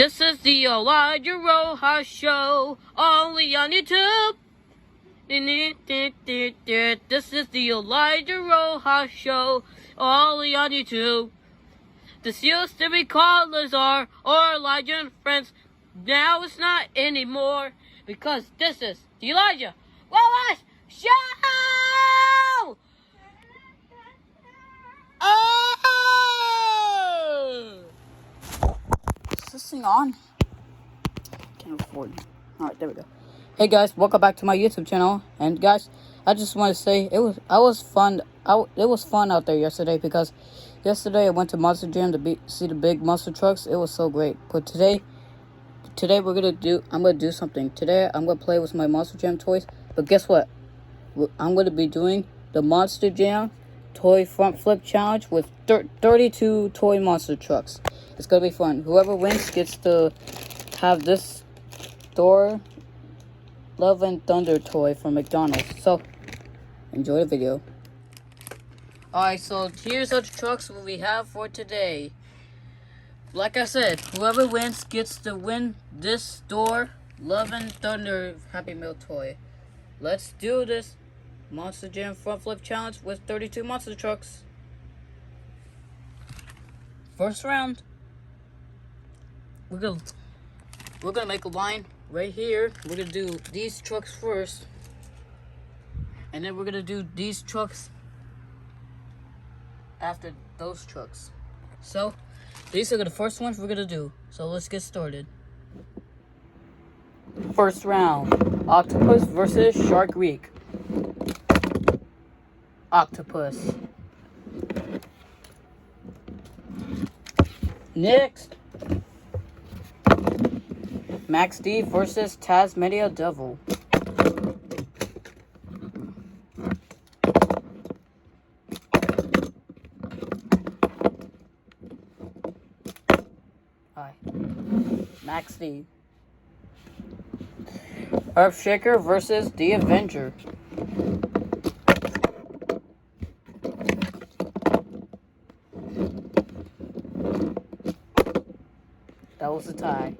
This is the Elijah Rojas Show, only on YouTube. This is the Elijah Rojas Show, only on YouTube. This used to be called Lazar or Elijah and Friends. Now it's not anymore because this is the Elijah Rojas Show! Oh! Is this thing on? Can't record. Alright, there we go. Hey guys, welcome back to my YouTube channel. And guys, I just want to say it was fun out there yesterday because yesterday I went to Monster Jam to see the big monster trucks. It was so great. But today I'm gonna do something. Today I'm gonna play with my Monster Jam toys. But guess what? I'm gonna be doing the Monster Jam toy front flip challenge with 32 toy monster trucks. It's gonna be fun. Whoever wins gets to have this Thor Love and Thunder toy from McDonald's. So enjoy the video. Alright, so here's the trucks we have for today. Like I said, whoever wins gets to win this Thor Love and Thunder Happy Meal toy. Let's do this Monster Jam front flip challenge with 32 monster trucks. First round. We're gonna make a line right here. We're gonna do these trucks first, and then we're gonna do these trucks after those trucks. So these are the first ones we're gonna do. So let's get started. First round: Octopus versus Shark Week. Octopus. Next, Max D versus Tasmania Devil. Hi. Max D. Earthshaker versus The Avenger. That was a tie.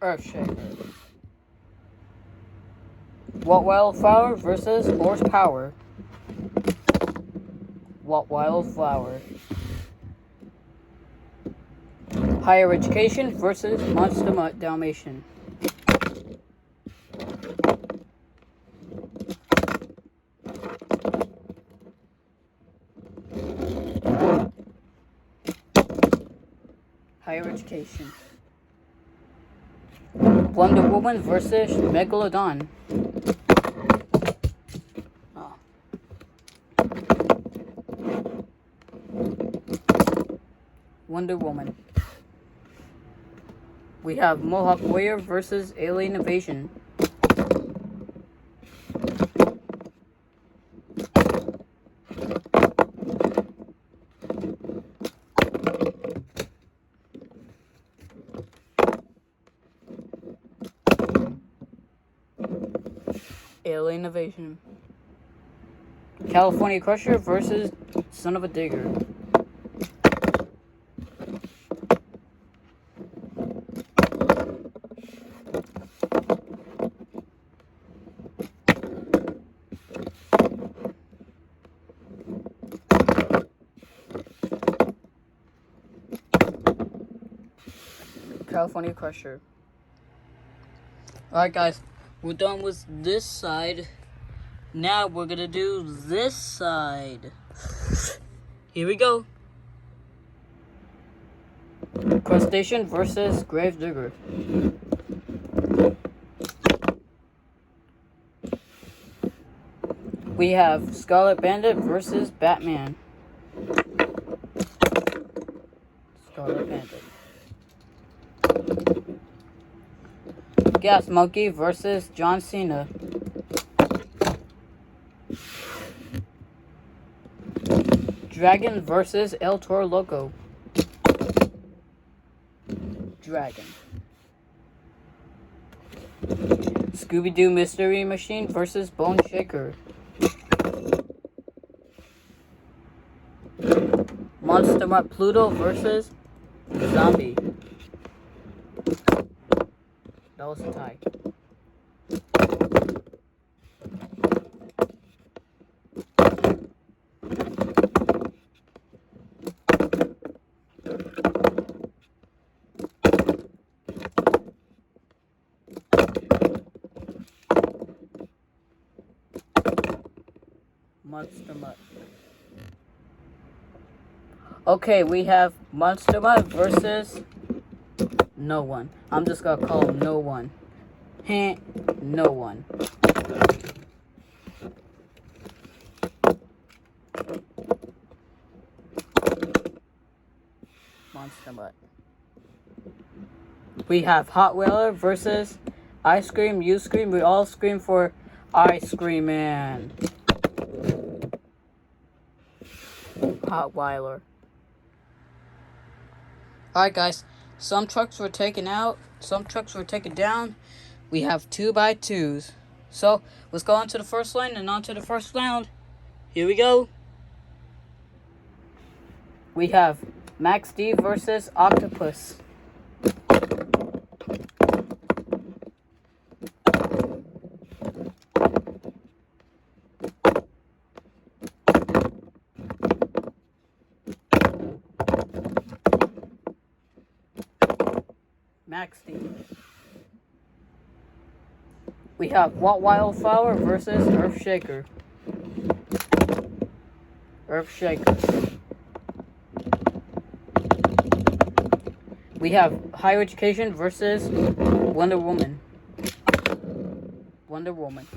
Earthshaker. What Wildflower versus Horsepower. What Wildflower. Higher Education versus Monster Mutt Dalmatian. Higher Education. Wonder Woman versus Megalodon. Oh. Wonder Woman. We have Mohawk Warrior versus Alien Invasion. Alien Invasion. California Crusher versus Son of a Digger. California Crusher. Alright guys, we're done with this side. Now we're gonna do this side. Here we go. Crustacean versus Gravedigger. We have Scarlet Bandit versus Batman. Scarlet Bandit. Gas Monkey versus John Cena. Dragon versus El Toro Loco. Dragon. Scooby-Doo Mystery Machine versus Bone Shaker. Monster Mutt Pluto versus Zombie. That was a tie. Monster Mutt. Okay, we have Monster Mutt versus no one. I'm just gonna call him no one. No one. Monster Mutt. We have Hot Whaler versus I Scream, You Scream. We all scream for Ice Cream Man. Hot Whaler. Alright guys, some trucks were taken out, some trucks were taken down. We have 2x2s. So, let's go on to the first line and on to the first round. Here we go. We have Max D versus Octopus. Max D. We have What Wildflower versus Earthshaker. Earthshaker. We have Higher Education versus Wonder Woman. Wonder Woman.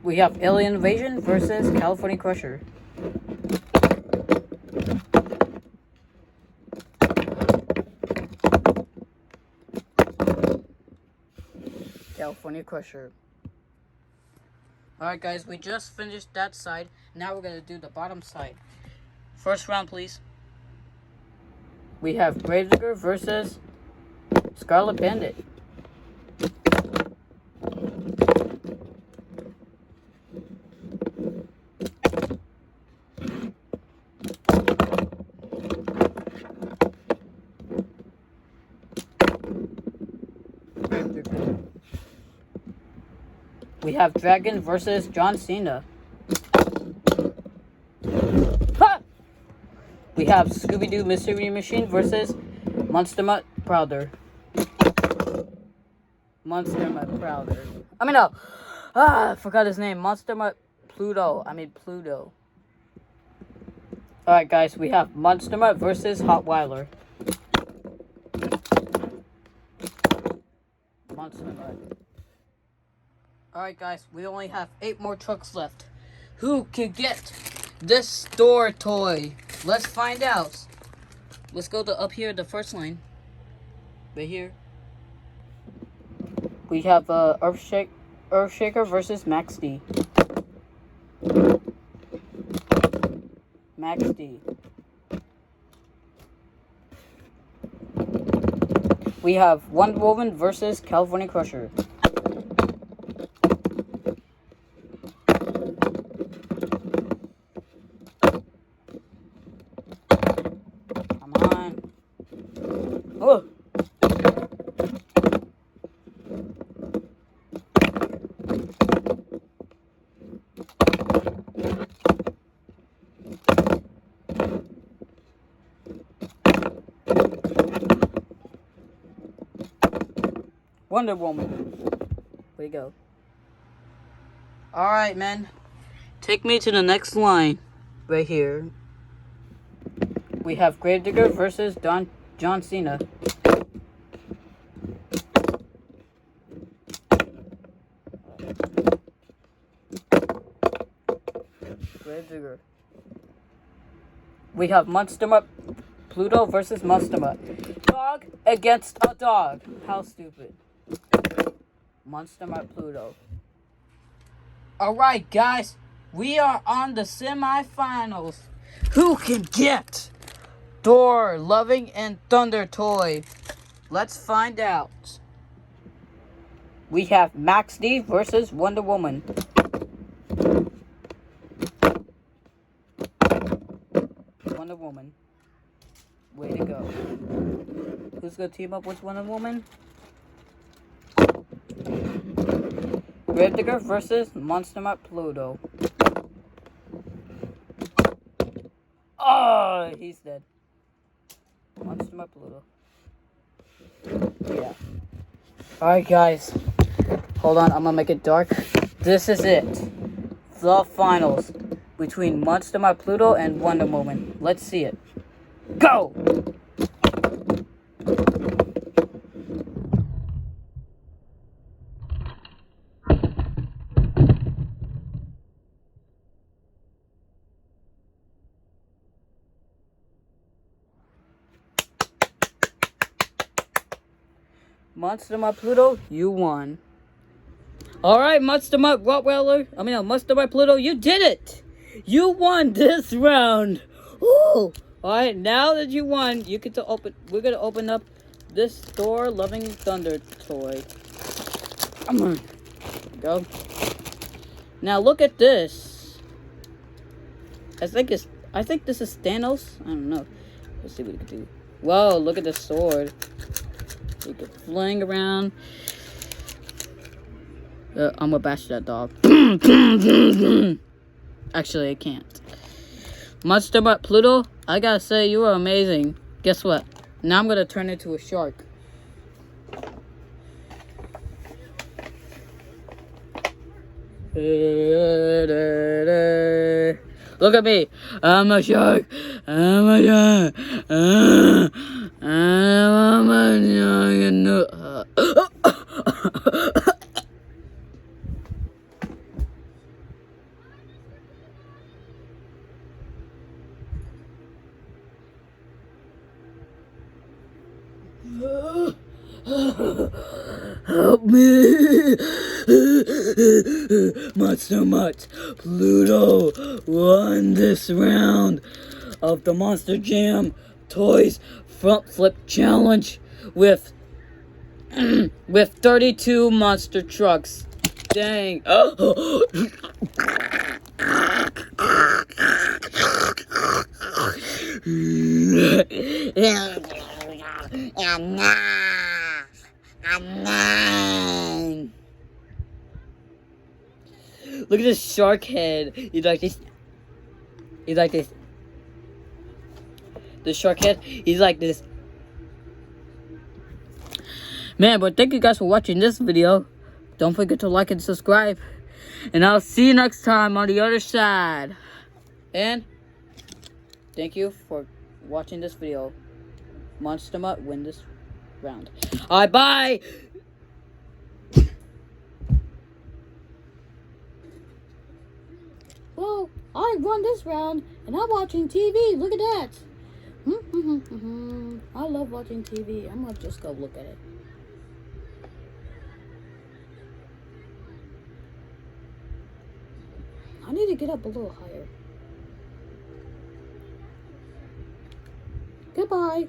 We have Alien Invasion versus California Crusher. California Crusher. Alright guys, we just finished that side. Now we're going to do the bottom side. First round, please. We have Gravedigger versus Scarlet Bandit. We have Dragon versus John Cena. Ha! We have Scooby-Doo Mystery Machine versus Monster Mutt Prowler. Monster Mutt Prowler. I forgot his name. Monster Mutt Pluto. Pluto. Alright guys, we have Monster Mutt versus Hot Whaler. Monster Mutt. Alright guys, we only have 8 more trucks left. Who can get this store toy? Let's find out. Let's go to up here, the first line. Right here. We have Earthshaker versus Max D. Max D. We have Wonder Woman versus California Crusher. Come on. Oh. Wonder Woman. Way to go. Alright, man. Take me to the next line. Right here. We have Gravedigger versus John Cena. Gravedigger. We have Monster Mutt Pluto versus Monster Mutt. Dog against a dog. How stupid. Monster Mutt Pluto. Alright guys, we are on the semifinals. Who can get Thor, Loving, and Thunder toy? Let's find out. We have Max D versus Wonder Woman. Wonder Woman. Way to go. Who's gonna team up with Wonder Woman? Gravedigger versus Monster Mutt Pluto. Oh, he's dead. Monster Mutt Pluto. Yeah. Alright, guys. Hold on, I'm gonna make it dark. This is it. The finals between Monster Mutt Pluto and Wonder Woman. Let's see it. Go! Monster Mutt Pluto, you won. Alright, Monster Mutt Monster Mutt Pluto, you did it! You won this round! Ooh! Alright, now that you won, we're gonna open up this Thor Loving Thunder toy. Come on. Go. Now look at this. I think this is Thanos. I don't know. Let's see what we can do. Whoa, look at the sword. You can fling around. I'm gonna bash that dog. Actually, I can't. Monster Mutt Pluto, I gotta say, you are amazing. Guess what? Now I'm gonna turn into a shark. Look at me. I'm a shark. I'm a shark. I'm a shark. Help me! Monster Mutt Pluto won this round of the Monster Jam Toys Front Flip Challenge with 32 monster trucks. Dang. Look at this shark head. You like this? You like this? The shark head? He's like this. Man, but thank you guys for watching this video. Don't forget to like and subscribe. And I'll see you next time on the other side. And thank you for watching this video. Monster Mutt win this round. Alright, bye! Well, I won this round, and I'm watching TV. Look at that. I love watching TV. I'm gonna just go look at it. I need to get up a little higher. Goodbye.